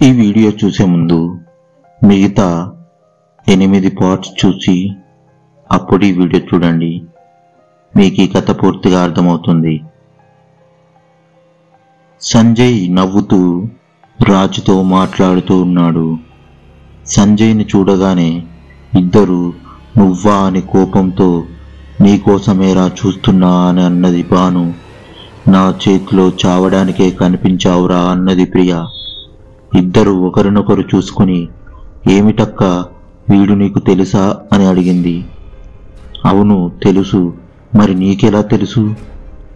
ఈ వీడియో చూసే ముందు మిగతా 8 పార్ట్స్ చూసి అప్పుడు ఈ వీడియో చూడండి. మీకు ఈ కథ పూర్తిగా అర్థమవుతుంది. సంజయ్ నవ్వుతూ రాజుతో మాట్లాడుతూ ఉన్నాడు. సంజయ్ని చూడగానే ఇద్దరు నువ్వా అని కోపంతో నీకోసమేరా చూస్తున్నా అని అన్నది భాను. నా చేతిలో చావడానికే కనిపించావురా అన్నది ప్రియ. ఇద్దరు ఒకరినొకరు చూసుకుని ఏమిటక్క వీడు నీకు తెలుసా అని అడిగింది. అవును తెలుసు, మరి నీకెలా తెలుసు?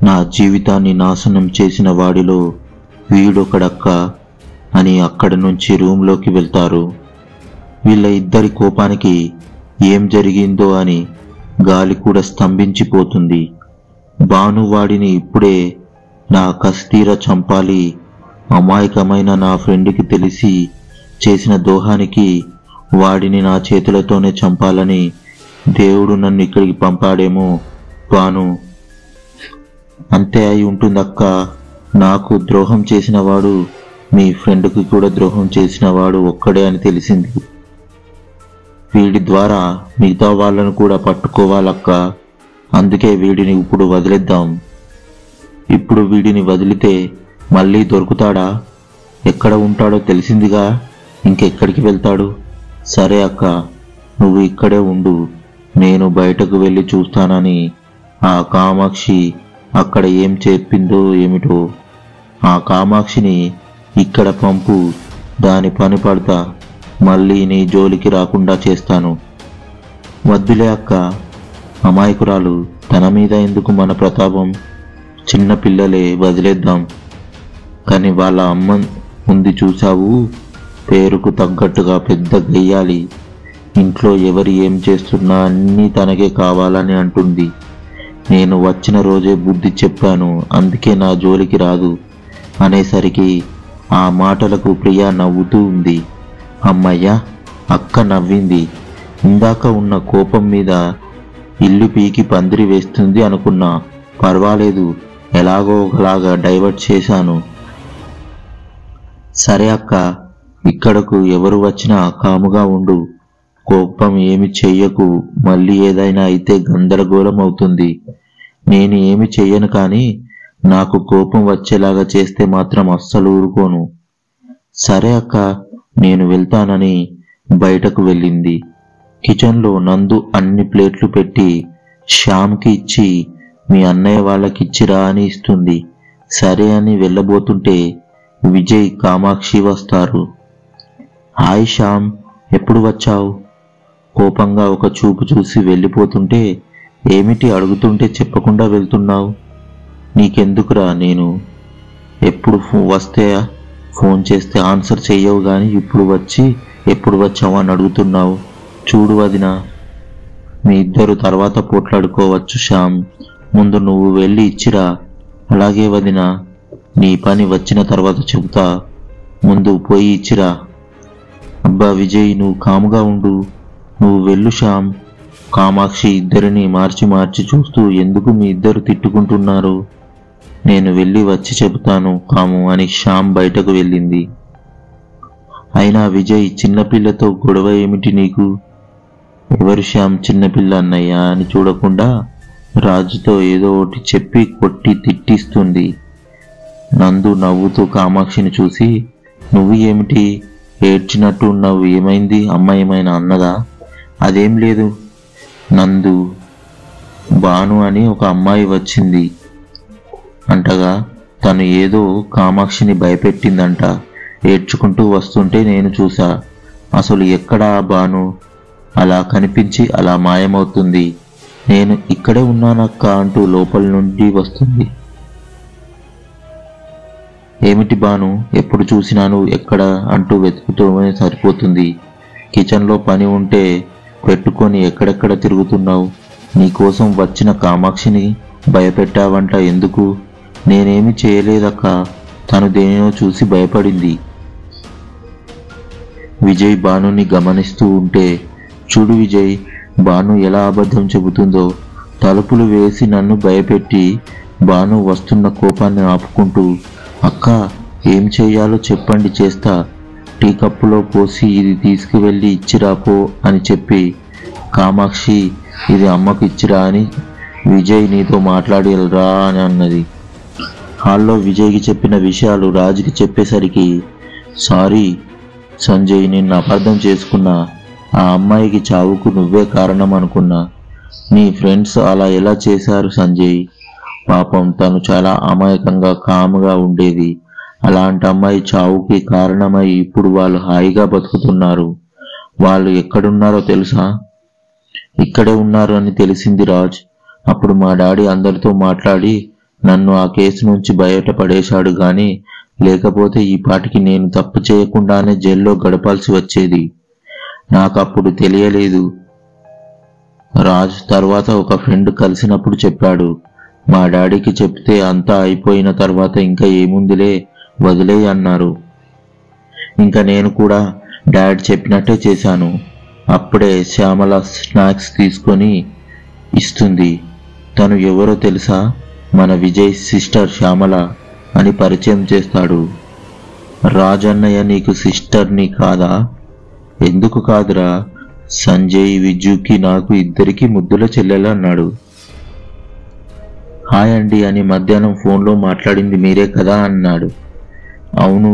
నా జీవితాన్ని నాశనం చేసిన వాడిలో వీడొకడక్క అని అక్కడి నుంచి రూంలోకి వెళ్తారు. వీళ్ళ ఇద్దరి కోపానికి ఏం జరిగిందో అని గాలి కూడా స్తంభించిపోతుంది. భాను వాడిని ఇప్పుడే నా కస్తీర చంపాలి, అమాయకమైన నా ఫ్రెండ్కి తెలిసి చేసిన దోహానికి వాడిని నా చేతులతోనే చంపాలని దేవుడు నన్ను ఇక్కడికి పంపాడేమో భాను. అంతే అయి ఉంటుందక్క. నాకు ద్రోహం చేసిన వాడు మీ ఫ్రెండ్కి కూడా ద్రోహం చేసిన వాడు ఒక్కడే అని తెలిసింది. వీడి ద్వారా మిగతా వాళ్ళను కూడా పట్టుకోవాలక్క. అందుకే వీడిని ఇప్పుడు వదిలేద్దాం. ఇప్పుడు వీడిని వదిలితే మళ్ళీ దొరుకుతాడా? ఎక్కడ ఉంటాడో తెలిసిందిగా, ఇంకెక్కడికి వెళ్తాడు? సరే అక్క, నువ్వు ఇక్కడే ఉండు, నేను బయటకు వెళ్ళి చూస్తానని ఆ కామాక్షి అక్కడ ఏం చెప్పిందో ఏమిటో. ఆ కామాక్షిని ఇక్కడ పంపు, దాని పని పడతా, మళ్ళీ నీ జోలికి రాకుండా చేస్తాను. వద్దులే అక్క, అమాయకురాలు, తన మీద ఎందుకు మన ప్రతాపం? చిన్న పిల్లలే, వదిలేద్దాం. కానీ వాళ్ళ అమ్మ ఉంది చూశావు, పేరుకు తగ్గట్టుగా పెద్ద గెయ్యాలి. ఇంట్లో ఎవరు ఏం చేస్తున్నా అన్నీ తనకే కావాలని అంటుంది. నేను వచ్చిన రోజే బుద్ధి చెప్పాను, అందుకే నా జోలికి రాదు అనేసరికి ఆ మాటలకు ప్రియ నవ్వుతూ ఉంది. అమ్మయ్య, అక్క నవ్వింది. ఇందాక ఉన్న కోపం మీద ఇల్లు పీకి పందిరి వేస్తుంది అనుకున్నా. పర్వాలేదు, ఎలాగో ఒకలాగా డైవర్ట్ చేశాను. సరే అక్క, ఇక్కడకు ఎవరు వచ్చినా కాముగా ఉండు, కోపం ఏమి చెయ్యకు. మళ్ళీ ఏదైనా అయితే గందరగోళం అవుతుంది. నేను ఏమి చెయ్యను, కానీ నాకు కోపం వచ్చేలాగా చేస్తే మాత్రం అస్సలు ఊరుకోను. సరే అక్క, నేను వెళ్తానని బయటకు వెళ్ళింది. కిచెన్లో నందు అన్ని ప్లేట్లు పెట్టి శ్యామ్కి ఇచ్చి మీ అన్నయ్య వాళ్ళకిచ్చిరా అని ఇస్తుంది. సరే అని వెళ్ళబోతుంటే విజయ్, కామాక్షి వస్తారు. హాయ్ శ్యామ్, ఎప్పుడు వచ్చావు? కోపంగా ఒక చూపు చూసి వెళ్ళిపోతుంటే ఏమిటి అడుగుతుంటే చెప్పకుండా వెళ్తున్నావు? నీకెందుకురా? నేను ఎప్పుడు వస్తే ఫోన్ చేస్తే ఆన్సర్ చెయ్యవు గాని ఇప్పుడు వచ్చి ఎప్పుడు వచ్చావు అని అడుగుతున్నావు. చూడు వదినా, మీ ఇద్దరు తర్వాత పోట్లాడుకోవచ్చు. శ్యామ్, ముందు నువ్వు వెళ్ళి ఇచ్చిరా. అలాగే వదినా, నీ పని వచ్చిన తర్వాత చెబుతా, ముందు పోయి ఇచ్చిరా. అబ్బా విజయ్, నువ్వు కాముగా ఉండు, నువ్వు వెళ్ళు. శ్యామ్, కామాక్షి ఇద్దరిని మార్చి మార్చి చూస్తూ ఎందుకు మీ ఇద్దరు తిట్టుకుంటున్నారు? నేను వెళ్ళి వచ్చి చెబుతాను కాము అని శ్యామ్ బయటకు వెళ్ళింది. అయినా విజయ్, చిన్నపిల్లతో గొడవ ఏమిటి నీకు? ఎవరు శ్యామ్ చిన్నపిల్ల అన్నయ్యా అని చూడకుండా రాజుతో ఏదో ఒకటి చెప్పి కొట్టి తిట్టిస్తుంది. నందు నవ్వుతూ కామాక్షిని చూసి, నువ్వు ఏమిటి ఏడ్చినట్టు ఉన్నావు? ఏమైంది? అమ్మ ఏమైనా అన్నదా? అదేం లేదు నందు, భాను అని ఒక అమ్మాయి వచ్చింది అంటగా, తను ఏదో కామాక్షిని భయపెట్టిందంట. ఏడ్చుకుంటూ వస్తుంటే నేను చూసా. అసలు ఎక్కడా భాను? అలా కనిపించి అలా మాయమవుతుంది. నేను ఇక్కడే ఉన్నానక్క అంటూ లోపల నుండి వస్తుంది. ఏమిటి భాను, ఎప్పుడు చూసినాను ఎక్కడ అంటూ వెతుకుతూనే సరిపోతుంది. కిచెన్లో పని ఉంటే పెట్టుకొని ఎక్కడెక్కడ తిరుగుతున్నావు? నీకోసం వచ్చిన కామాక్షిని భయపెట్టావంట. ఎందుకు? నేనేమి చేయలేదక్క, తను దేనినో చూసి భయపడింది. విజయ్ భానుని గమనిస్తూ ఉంటే, చూడు విజయ్, భాను ఎలా అబద్ధం చెబుతుందో. తలుపులు వేసి నన్ను భయపెట్టి భాను వస్తున్న కోపాన్ని ఆపుకుంటూ, అక్క ఏం చేయాలో చెప్పండి చేస్తా, టీ కప్పులో పోసి ఇది తీసుకువెళ్ళి ఇచ్చిరాపో అని చెప్పి, కామాక్షి ఇది అమ్మకు ఇచ్చిరా అని విజయ్ నీతో మాట్లాడి రా అని అన్నది. హాల్లో విజయ్కి చెప్పిన విషయాలు రాజుకి చెప్పేసరికి, సారీ సంజయ్, నిన్ను అపార్థం చేసుకున్నా. ఆ అమ్మాయికి చావుకు నువ్వే కారణం అనుకున్నా. నీ ఫ్రెండ్స్ అలా ఎలా చేశారు సంజయ్? పాపం తను చాలా అమాయకంగా కాముగా ఉండేది. అలాంటి అమ్మాయి చావుకి కారణమై ఇప్పుడు వాళ్ళు హాయిగా బతుకుతున్నారు. వాళ్ళు ఎక్కడున్నారో తెలుసా? ఇక్కడే ఉన్నారు అని తెలిసింది రాజ్. అప్పుడు మా డాడీ అందరితో మాట్లాడి నన్ను ఆ కేసు నుంచి బయటపడేశాడు గాని లేకపోతే ఈ పాటికి నేను తప్పు చేయకుండానే జైల్లో గడపాల్సి వచ్చేది. నాకప్పుడు తెలియలేదు. రాజ్ తర్వాత ఒక ఫ్రెండ్ కలిసినప్పుడు చెప్పాడు. మా డాడీకి చెప్తే అంతా అయిపోయిన తర్వాత ఇంకా ఏముందిలే వదిలేయి అన్నారు. ఇంకా నేను కూడా డాడ్ చెప్పినట్టే చేశాను. అప్పుడే శ్యామల స్నాక్స్ తీసుకొని ఇస్తుంది. తను ఎవరో తెలుసా? మన విజయ్ సిస్టర్ శ్యామల అని పరిచయం చేస్తాడు. రాజన్నయ్య నీకు సిస్టర్ని కాదా? ఎందుకు కాదురా, సంజయ్ విజుకి నాకు ఇద్దరికి ముద్దుల చెల్లెలు అన్నాడు. హాయ్ అండి అని మధ్యాహ్నం ఫోన్లో మాట్లాడింది మీరే కదా అన్నాడు. అవును.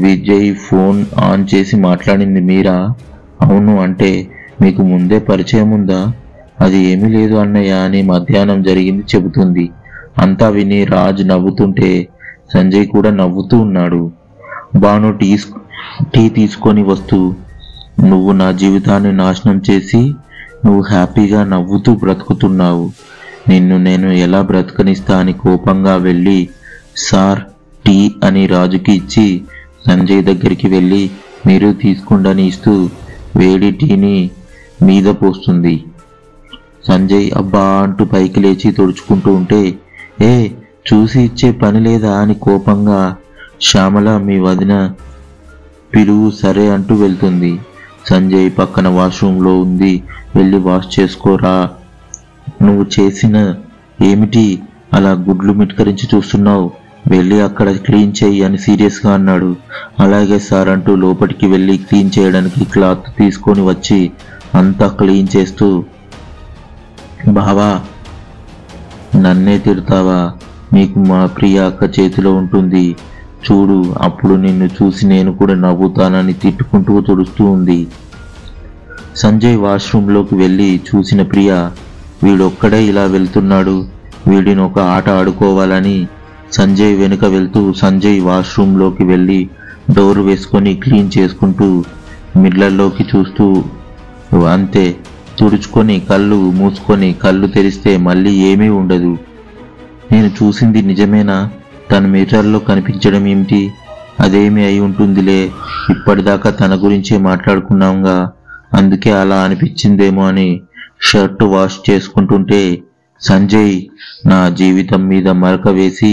విజయ్ ఫోన్ ఆన్ చేసి మాట్లాడింది మీరా? అవును. అంటే మీకు ముందే పరిచయం ఉందా? అది ఏమీ లేదు అన్నయ్య అని మధ్యాహ్నం జరిగింది చెబుతుంది. అంతా విని రాజ్ నవ్వుతుంటే సంజయ్ కూడా నవ్వుతూ ఉన్నాడు. బాను టీ తీసుకొని వస్తూ, నువ్వు నా జీవితాన్ని నాశనం చేసి నువ్వు హ్యాపీగా నవ్వుతూ బ్రతుకుతున్నావు. నిన్ను నేను ఎలా బ్రతకనిస్తా అని కోపంగా వెళ్ళి సార్ టీ అని రాజుకి ఇచ్చి సంజయ్ దగ్గరికి వెళ్ళి మీరు తీసుకుండని ఇస్తూ వేడి టీని మీద పోస్తుంది. సంజయ్ అబ్బా అంటూ పైకి లేచి తుడుచుకుంటూ ఉంటే, ఏ చూసి ఇచ్చే పని లేదా అని కోపంగా శ్యామల మీ వదిన పిలువు సరే అంటూ వెళ్తుంది. సంజయ్ పక్కన వాష్రూమ్లో ఉంది, వెళ్ళి వాష్ చేసుకోరా. నువ్వు చేసిన ఏమిటి అలా గుడ్లు మిట్కరించి చూస్తున్నావు? వెళ్ళి అక్కడ క్లీన్ చేయి అని సీరియస్గా అన్నాడు. అలాగే సార్ అంటూ లోపలికి వెళ్ళి క్లీన్ చేయడానికి క్లాత్ తీసుకొని వచ్చి అంతా క్లీన్ చేస్తూ, బావా నన్నే తిడతావా? నీకు మా ప్రియ అక్క చేతిలో ఉంటుంది చూడు, అప్పుడు నిన్ను చూసి నేను కూడా నవ్వుతానని తిట్టుకుంటూ తుడుస్తూ ఉంది. సంజయ్ వాష్రూమ్లోకి వెళ్ళి చూసిన ప్రియ, వీడొక్కడే ఇలా వెళ్తున్నాడు, వీడిని ఒక ఆట ఆడుకోవాలని సంజయ్ వెనుక వెళ్తూ సంజయ్ వాష్రూమ్లోకి వెళ్ళి డోర్ వేసుకొని క్లీన్ చేసుకుంటూ మిర్రర్లోకి చూస్తూ, అంతే తుడుచుకొని కళ్ళు మూసుకొని కళ్ళు తెరిస్తే మళ్ళీ ఏమీ ఉండదు. నేను చూసింది నిజమేనా? తన మిర్రర్లో కనిపించడం ఏమిటి? అదేమి అయి ఉంటుందిలే, ఇప్పటిదాకా తన గురించే మాట్లాడుకున్నాంగా, అందుకే అలా అనిపించిందేమో అని షర్ట్ వాష్ చేసుకుంటుంటే సంజయ్ నా జీవితం మీద మరక వేసి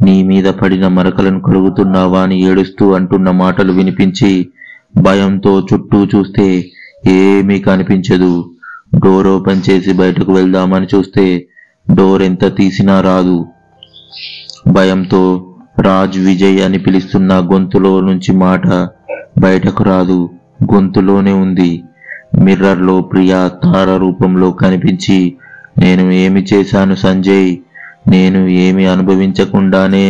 నీ మీద పడిన మరకలను కడుగుతున్నావా అని ఏడుస్తూ అంటున్న మాటలు వినిపించి భయంతో చుట్టూ చూస్తే ఏమీ కనిపించదు. డోర్ ఓపెన్ చేసి బయటకు వెళ్దామని చూస్తే డోర్ ఎంత తీసినా రాదు. భయంతో రాజ్ విజయ్ అని పిలుస్తున్న గొంతులో నుంచి మాట బయటకు రాదు, గొంతులోనే ఉంది. మిర్రర్లో ప్రియా తార రూపంలో కనిపించి, నేను ఏమి చేశాను సంజయ్? నేను ఏమి అనుభవించకుండానే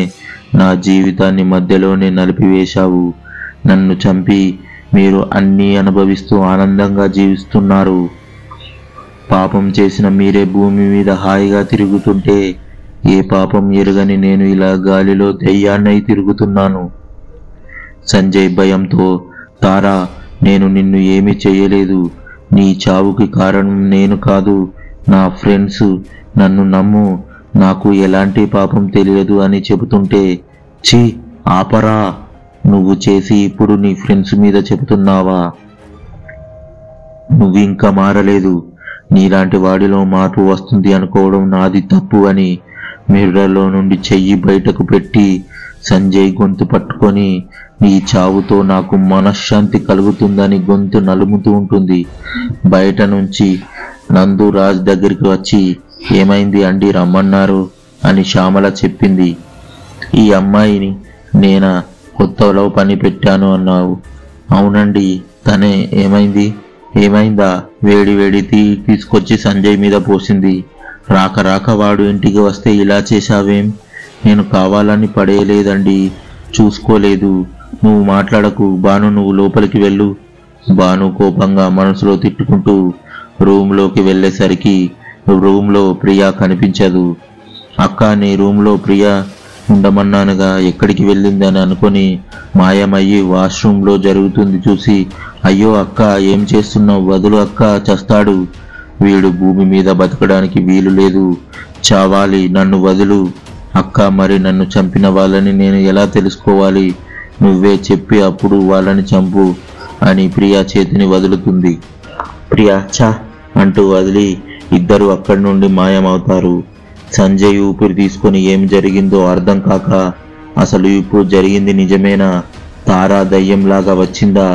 నా జీవితాన్ని మధ్యలోనే నలిపివేశావు. నన్ను చంపి మీరు అన్నీ అనుభవిస్తూ ఆనందంగా జీవిస్తున్నారు. పాపం చేసిన మీరే భూమి మీద హాయిగా తిరుగుతుంటే ఏ పాపం ఎరగని నేను ఇలా గాలిలో దెయ్యాన్నై తిరుగుతున్నాను. సంజయ్ భయంతో, తారా నేను నిన్ను ఏమీ చేయలేదు, నీ చావుకి కారణం నేను కాదు, నా ఫ్రెండ్స్, నన్ను నమ్ము, నాకు ఎలాంటి పాపం తెలియదు అని చెబుతుంటే, ఛీ ఆపరా, నువ్వు చేసి ఇప్పుడు నీ ఫ్రెండ్స్ మీద చెబుతున్నావా? నువ్వు ఇంకా మారలేదు, నీలాంటి వాడిలో మార్పు వస్తుంది అనుకోవడం నాది తప్పు అని మిర్రర్లో నుండి చెయ్యి బయటకు పెట్టి సంజయ్ గొంతు పట్టుకొని, నీ చావుతో నాకు మనశ్శాంతి కలుగుతుందని గొంతు నలుముతూ ఉంటుంది. బయట నుంచి నందు రాజ్ దగ్గరికి వచ్చి, ఏమైంది అండి రమ్మన్నారు అని శ్యామల చెప్పింది. ఈ అమ్మాయిని నేనా కొత్తలో పని పెట్టాను అన్నావు, అవునండి, తనే. ఏమైందా? వేడి వేడి టీ తీసుకొచ్చి సంజయ్ మీద పోసింది. రాక రాక వాడు ఇంటికి వస్తే ఇలా చేశావేం? నేను కావాలని పడేయలేదండి, చూసుకోలేదు. నువ్వు మాట్లాడకు భాను, నువ్వు లోపలికి వెళ్ళు. భాను కోపంగా మనసులో తిట్టుకుంటూ రూమ్లోకి వెళ్ళేసరికి రూమ్లో ప్రియా కనిపించదు. అక్క, నీ రూమ్లో ప్రియా ఉండమన్నానుగా, ఎక్కడికి వెళ్ళిందని అనుకొని మాయమయ్యి వాష్రూమ్లో జరుగుతుంది చూసి, అయ్యో అక్క, ఏం చేస్తున్నావు? వదులు అక్క, చస్తాడు వీడు. భూమి మీద బతకడానికి వీలు లేదు, చావాలి. నన్ను వదులు అక్క. మరి నన్ను చంపిన వాళ్ళని నేను ఎలా తెలుసుకోవాలి? నువ్వే చెప్పి అప్పుడు వాళ్ళని చంపు అని ప్రియా చేతిని వదులుతుంది. ప్రియా చా అంటూ వదిలి ఇద్దరు అక్కడి నుండి మాయమవుతారు. సంజయ్ ఊపిరి తీసుకొని ఏం జరిగిందో అర్థం కాక, అసలు ఇప్పుడు జరిగింది నిజమేనా? తారా దయ్యంలాగా వచ్చిందా?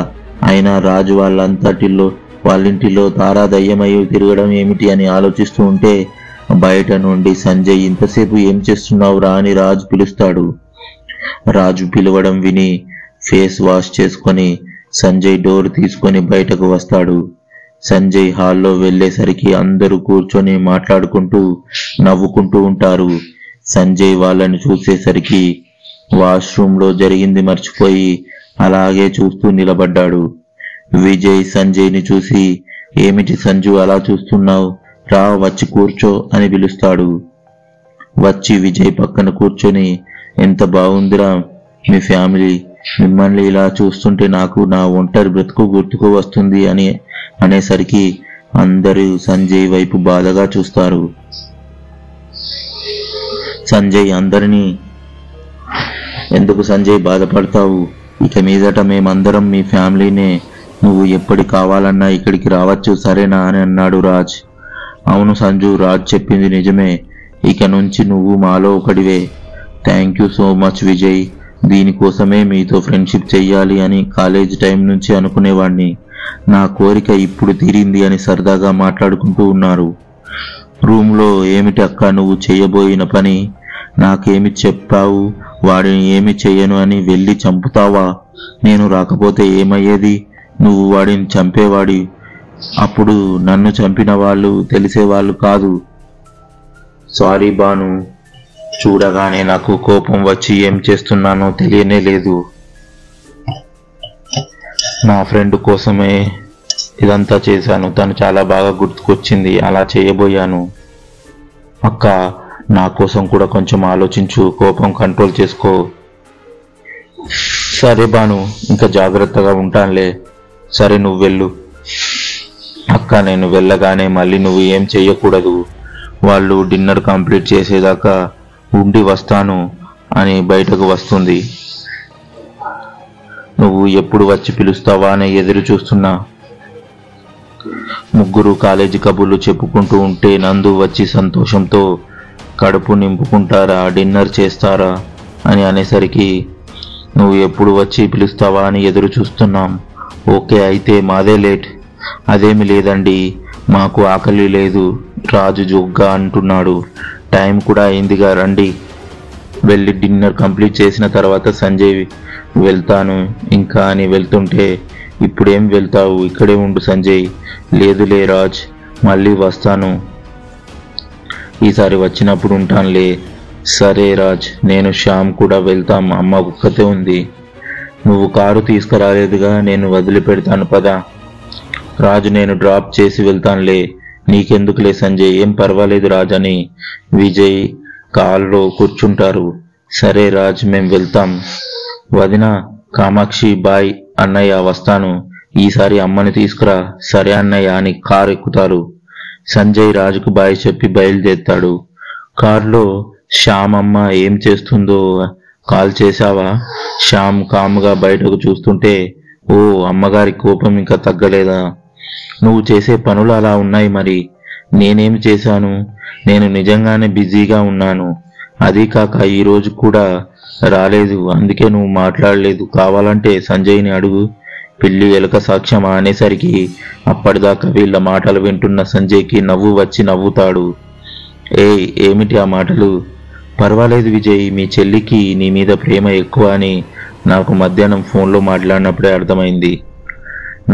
అయినా రాజు వాళ్ళింటిలో తారా దయ్యమై తిరగడం ఏమిటి అని ఆలోచిస్తూ ఉంటే బయట నుండి సంజయ్, ఇంతసేపు ఏం చేస్తున్నావురా అని రాజు పిలుస్తాడు. రాజు పిలవడం విని ఫేస్ వాష్ చేసుకొని సంజయ్ డోర్ తీసుకొని బయటకు వస్తాడు. సంజయ్ హాల్లో వెళ్ళేసరికి అందరూ కూర్చొని మాట్లాడుకుంటూ నవ్వుకుంటూ ఉంటారు. సంజయ్ వాళ్ళని చూసేసరికి వాష్రూమ్లో జరిగింది మర్చిపోయి అలాగే చూస్తూ నిలబడ్డాడు. విజయ్ సంజయ్ని చూసి, ఏమిటి సంజు అలా చూస్తున్నావు? రా, వచ్చి కూర్చో అని పిలుస్తాడు. వచ్చి విజయ్ పక్కన కూర్చొని, ఎంత బాగుందిరా మీ ఫ్యామిలీ. మిమ్మల్ని ఇలా చూస్తుంటే నాకు నా ఒంటరి బ్రతుకు గుర్తుకు వస్తుంది అనేసరికి అందరూ సంజయ్ వైపు బాధగా చూస్తారు. సంజయ్ అందరినీ, ఎందుకు సంజయ్ బాధపడతావు? ఇక మీదట మేమందరం మీ ఫ్యామిలీనే. నువ్వు ఎప్పటి కావాలన్నా ఇక్కడికి రావచ్చు, సరేనా అని అన్నాడు రాజ్. అవును సంజు, రాజ్ చెప్పింది నిజమే. ఇక నుంచి నువ్వు మాలో ఒకడివే. Thank you so much Vijay. దీనికోసమే మీతో ఫ్రెండ్షిప్ చెయ్యాలి అని కాలేజ్ టైం నుంచి అనుకునేవాణ్ణి. నా కోరిక ఇప్పుడు తీరింది అని సరదాగా మాట్లాడుకుంటూ ఉన్నారు. రూమ్లో, ఏమిటి అక్క నువ్వు చేయబోయిన పని? నాకేమి చెప్పావు? వాడిని ఏమి చెయ్యను అని వెళ్ళి చంపుతావా? నేను రాకపోతే ఏమయ్యేది? నువ్వు వాడిని చంపేవాడి. అప్పుడు నన్ను చంపిన వాళ్ళు తెలిసేవాళ్ళు కాదు. సారీ భాను, చూడగానే నాకు కోపం వచ్చి ఏం చేస్తున్నానో తెలియనే లేదు. నా ఫ్రెండ్ కోసమే ఇదంతా చేశాను. తను చాలా బాగా గుర్తుకొచ్చింది, అలా చేయబోయాను. అక్క, నా కోసం కూడా కొంచెం ఆలోచించు, కోపం కంట్రోల్ చేసుకో. సరే భాను, ఇంకా జాగ్రత్తగా ఉంటానులే. సరే, నువ్వు వెళ్ళు. అక్క, నేను వెళ్ళగానే మళ్ళీ నువ్వు ఏం చెయ్యకూడదు. వాళ్ళు డిన్నర్ కంప్లీట్ చేసేదాకా ఉండి వస్తాను అని బయటకు వస్తుంది. నువ్వు ఎప్పుడు వచ్చి పిలుస్తావా అని ఎదురు చూస్తున్నా. ముగ్గురు కాలేజీ కబుర్లు చెప్పుకుంటూ ఉంటే నందు వచ్చి సంతోషంతో కడుపు నింపుకుంటారా, డిన్నర్ చేస్తారా అని అనేసరికి, నువ్వు ఎప్పుడు వచ్చి పిలుస్తావా అని ఎదురు చూస్తున్నాం. ఓకే, అయితే మాదే లేట్. అదేమి లేదండి, మాకు ఆకలి లేదు, రాజు జోగ్గా అంటున్నాడు. టైం కూడా అయిందిగా, రండి. వెళ్ళి డిన్నర్ కంప్లీట్ చేసిన తర్వాత సంజయ్ వెళ్తాను ఇంకా అని వెళ్తుంటే, ఇప్పుడేం వెళ్తావు, ఇక్కడే ఉండు సంజయ్. లేదులే రాజ్, మళ్ళీ వస్తాను, ఈసారి వచ్చినప్పుడు ఉంటానులే. సరే రాజ్, నేను శ్యామ్ కూడా వెళ్తాం, అమ్మ ఒక్కతే ఉంది. నువ్వు కారు తీసుకురాలేదుగా, నేను వదిలిపెడతాను పదా. రాజు, నేను డ్రాప్ చేసి వెళ్తానులే, నీకెందుకులే సంజయ్, ఏం పర్వాలేదు రాజ్ అని విజయ్ కారులో కూర్చుంటారు. సరే రాజ్, మేం వెళ్తాం. వదిన, కామాక్షి, బాయ్. అన్నయ్య వస్తాను, ఈసారి అమ్మని తీసుకురా. సరే అన్నయ్య అని కారు ఎక్కుతారు. సంజయ్ రాజుకు బాయ్ చెప్పి బయలుదేరుతాడు. కారులో శ్యామ్ అమ్మ ఏం చేస్తుందో కాల్ చేశావా? శ్యామ్ కాముగా బయటకు చూస్తుంటే, ఓ అమ్మగారి కోపం ఇంకా తగ్గలేదా? నువ్వు చేసే పనులు అలా ఉన్నాయి. మరి నేనేమి చేశాను? నేను నిజంగానే బిజీగా ఉన్నాను. అదీ కాక ఈరోజు కూడా రాలేదు, అందుకే నువ్వు మాట్లాడలేదు. కావాలంటే సంజయ్ని అడుగు. పిల్లి ఎలక సాక్ష్యమా అనేసరికి అప్పటిదాకా వీళ్ళ మాటలు వింటున్న సంజయ్కి నవ్వు వచ్చి నవ్వుతాడు. ఏమిటి ఆ మాటలు? పర్వాలేదు విజయ్, మీ చెల్లికి నీ మీద ప్రేమ ఎక్కువ అని నాకు మధ్యాహ్నం ఫోన్లో మాట్లాడినప్పుడే అర్థమైంది.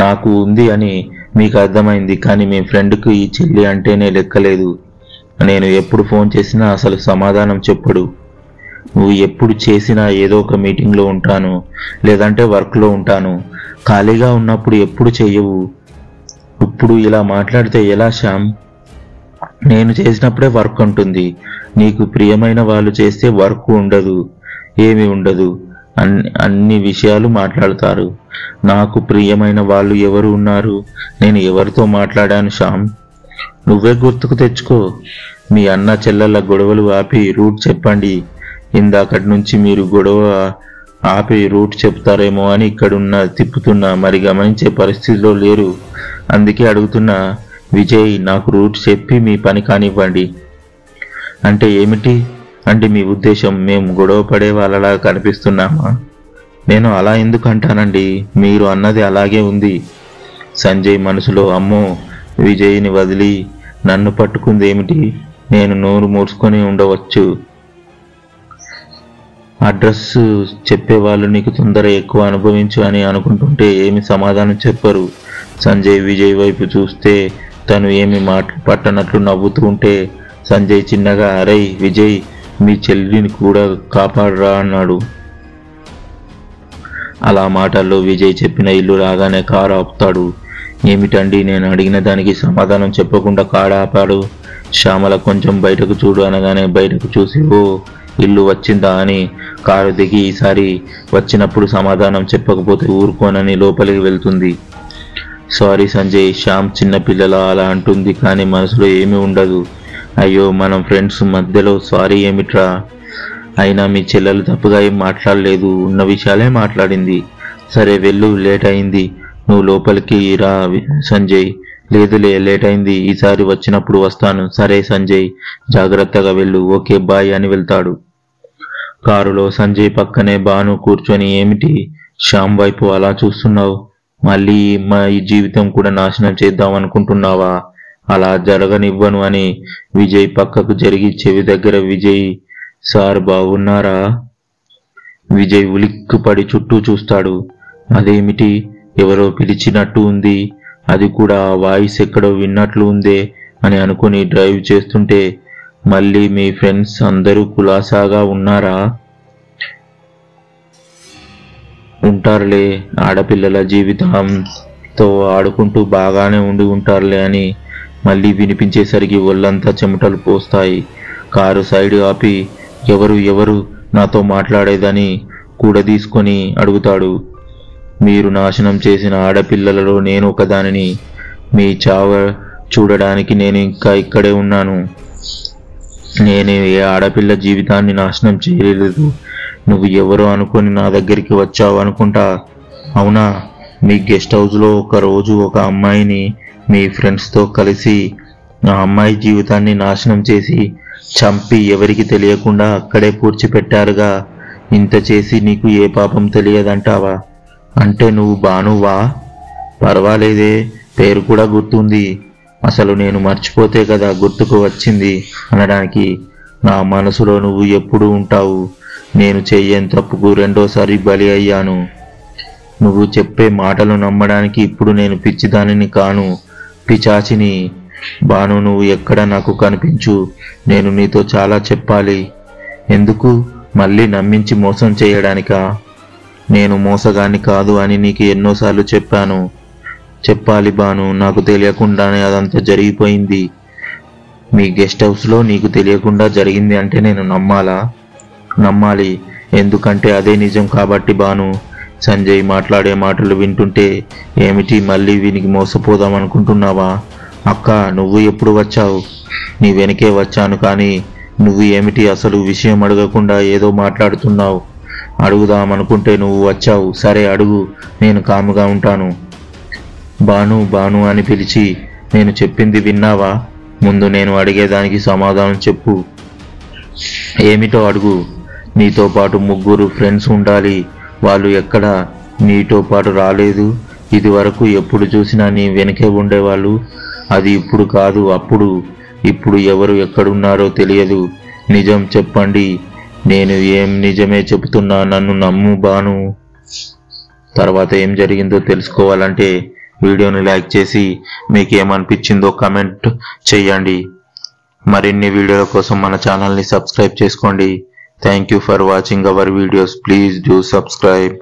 నాకు ఉంది అని మీకు అర్థమైంది, కానీ మీ ఫ్రెండ్కి ఈ చెల్లి అంటేనే లెక్కలేదు. నేను ఎప్పుడు ఫోన్ చేసినా అసలు సమాధానం చెప్పడు. నువ్వు ఎప్పుడు చేసినా ఏదో ఒక మీటింగ్లో ఉంటాను, లేదంటే వర్క్లో ఉంటాను. ఖాళీగా ఉన్నప్పుడు ఎప్పుడు చెయ్యవు. ఇప్పుడు ఇలా మాట్లాడితే ఎలా శ్యామ్? నేను చేసినప్పుడే వర్క్ ఉంటుంది. నీకు ప్రియమైన వాళ్ళు చేస్తే వర్క్ ఉండదు, ఏమీ ఉండదు. అన్ని విషయాలు మాట్లాడతారు. నాకు ప్రియమైన వాళ్ళు ఎవరు ఉన్నారు? నేను ఎవరితో మాట్లాడాను శ్యామ్? నువ్వే గుర్తుకు తెచ్చుకో. మీ అన్న చెల్లెళ్ళ గొడవలు ఆపి రూట్ చెప్పండి. ఇందాకటి నుంచి మీరు గొడవ ఆపి రూట్ చెప్తారేమో అని ఇక్కడున్న తిప్పుతున్నా, మరి గమనించే పరిస్థితిలో లేరు. అందుకే అడుగుతున్నా. విజయ్, నాకు రూట్ చెప్పి మీ పని కానివ్వండి. అంటే ఏమిటి? అంటే మీ ఉద్దేశం మేము గొడవ పడే వాళ్ళలా కనిపిస్తున్నామా? నేను అలా ఎందుకు అంటానండి? మీరు అన్నది అలాగే ఉంది. సంజయ్ మనసులో, అమ్మో, విజయ్ని వదిలి నన్ను పట్టుకుంది ఏమిటి? నేను నోరు మూసుకొని ఉండవచ్చు. అడ్రస్ చెప్పేవాళ్ళు నీకు తొందర ఎక్కువ అనుభవించు అని అనుకుంటుంటే ఏమి సమాధానం చెప్పరు. సంజయ్ విజయ్ వైపు చూస్తే తను ఏమి పట్టనట్లు నవ్వుతూ ఉంటే సంజయ్ చిన్నగా, అరే విజయ్, మీ చెల్లిని కూడా కాపాడరా అన్నాడు. అలా మాటల్లో విజయ్ చెప్పిన ఇల్లు రాగానే కారు ఆపుతాడు. ఏమిటండి, నేను అడిగిన దానికి సమాధానం చెప్పకుండా కారు ఆపాడు? శ్యామల కొంచెం బయటకు చూడు అనగానే బయటకు చూసి, ఓ ఇల్లు వచ్చిందా అని కారు దిగి, ఈసారి వచ్చినప్పుడు సమాధానం చెప్పకపోతే ఊరుకోనని లోపలికి వెళ్తుంది. సారీ సంజయ్, శ్యామ్ చిన్నపిల్లల అలా అంటుంది, కానీ మనసులో ఏమీ ఉండదు. అయ్యో, మనం ఫ్రెండ్స్ మధ్యలో సారీ ఏమిట్రా? అయినా మీ చెల్లెలు తప్పుగా ఏం మాట్లాడలేదు, ఉన్న విషయాలే మాట్లాడింది. సరే వెళ్ళు, లేట్ అయింది. నువ్వు లోపలికి రా సంజయ్. లేదులే, లేట్ అయింది, ఈసారి వచ్చినప్పుడు వస్తాను. సరే సంజయ్, జాగ్రత్తగా వెళ్ళు. ఓకే బాయ్ అని వెళ్తాడు. కారులో సంజయ్ పక్కనే భాను కూర్చొని, ఏమిటి శ్యామ్ వైపు అలా చూస్తున్నావు? మళ్ళీ ఈ జీవితం కూడా నాశనం చేద్దాం అనుకుంటున్నావా? అలా జరగనివ్వను అని విజయ్ పక్కకు జరిగి చెవి దగ్గర, విజయ్ సార్ బాగున్నారా? విజయ్ ఉలిక్కుపడి చుట్టూ చూస్తాడు. అదేమిటి, ఎవరో పిలిచినట్టు ఉంది, అది కూడా ఆ వాయిస్ ఎక్కడో విన్నట్లు ఉందే అని అనుకుని డ్రైవ్ చేస్తుంటే, మళ్ళీ మీ ఫ్రెండ్స్ అందరూ కులాసాగా ఉన్నారా? ఉంటారులే, ఆడపిల్లల జీవితంతో ఆడుకుంటూ బాగానే ఉండి ఉంటారులే అని మళ్ళీ వినిపించేసరికి ఒళ్ళంతా చెమటలు పోస్తాయి. కారు సైడ్ ఆపి, ఎవరు నాతో మాట్లాడేదని కూడా తీసుకొని అడుగుతాడు. మీరు నాశనం చేసిన ఆడపిల్లలలో నేను ఒకదానిని. మీ చావ చూడడానికి నేను ఇంకా ఇక్కడే ఉన్నాను. నేనే ఏ ఆడపిల్ల జీవితాన్ని నాశనం చేయలేదు. నువ్వు ఎవరో అనుకొని నా దగ్గరికి వచ్చావు అనుకుంటా. అవునా? మీ గెస్ట్ హౌస్లో ఒకరోజు ఒక అమ్మాయిని మీ ఫ్రెండ్స్తో కలిసి ఆ అమ్మాయి జీవితాన్ని నాశనం చేసి చంపి ఎవరికి తెలియకుండా అక్కడే పూడ్చిపెట్టారుగా. ఇంత చేసి నీకు ఏ పాపం తెలియదంటావా? అంటే నువ్వు భానువా? పర్వాలేదే, పేరు కూడా గుర్తుంది. అసలు నేను మర్చిపోతే కదా గుర్తుకు వచ్చింది అనడానికి. నా మనసులో నువ్వు ఎప్పుడు ఉంటావు. నేను చెయ్యని తప్పుకు రెండోసారి బలి అయ్యాను. నువ్వు చెప్పే మాటలు నమ్మడానికి ఇప్పుడు నేను పిచ్చిదానిని కాను, పిచాచిని. భాను, నువ్వు ఎక్కడ నాకు కనిపించు. నేను నీతో చాలా చెప్పాలి. ఎందుకు? మళ్ళీ నమ్మించి మోసం చేయడానికా? నేను మోసగాన్ని కాదు అని నీకు ఎన్నోసార్లు చెప్పాలి భాను. నాకు తెలియకుండానే అదంతా జరిగిపోయింది. మీ గెస్ట్ హౌస్లో నీకు తెలియకుండా జరిగింది అంటే నేను నమ్మాలి. ఎందుకంటే అదే నిజం కాబట్టి భాను. సంజయ్ మాట్లాడే మాటలు వింటుంటే, ఏమిటి మళ్ళీ వీనికి మోసపోదాం అనుకుంటున్నావా? అక్క, నువ్వు ఎప్పుడు వచ్చావు? నీ వెనకే వచ్చాను, కానీ నువ్వు ఏమిటి అసలు విషయం అడగకుండా ఏదో మాట్లాడుతున్నావు. అడుగుదామనుకుంటే నువ్వు వచ్చావు. సరే అడుగు, నేను కాముగా ఉంటాను. భాను అని పిలిచి, నేను చెప్పింది విన్నావా? ముందు నేను అడిగేదానికి సమాధానం చెప్పు. ఏమిటో అడుగు. నీతో పాటు 3 ఫ్రెండ్స్ ఉండాలి. వాళ్ళు ఎక్కడా నీతో పాటు రాలేదు. ఇది వరకు ఎప్పుడు చూసినా నీ వెనకే ఉండేవాళ్ళు. అది ఇప్పుడు కాదు, అప్పుడు. ఇప్పుడు ఎవరు ఎక్కడున్నారో తెలియదు. నిజం చెప్పండి. నేను ఏం నిజమే చెబుతున్నా, నన్ను నమ్ము బాను. తర్వాత ఏం జరిగిందో తెలుసుకోవాలంటే వీడియోని లైక్ చేసి మీకు ఏమనిపించిందో కమెంట్ చేయండి. మరిన్ని వీడియోల కోసం మన ఛానల్ని సబ్స్క్రైబ్ చేసుకోండి. Thank you for watching our videos. Please do subscribe.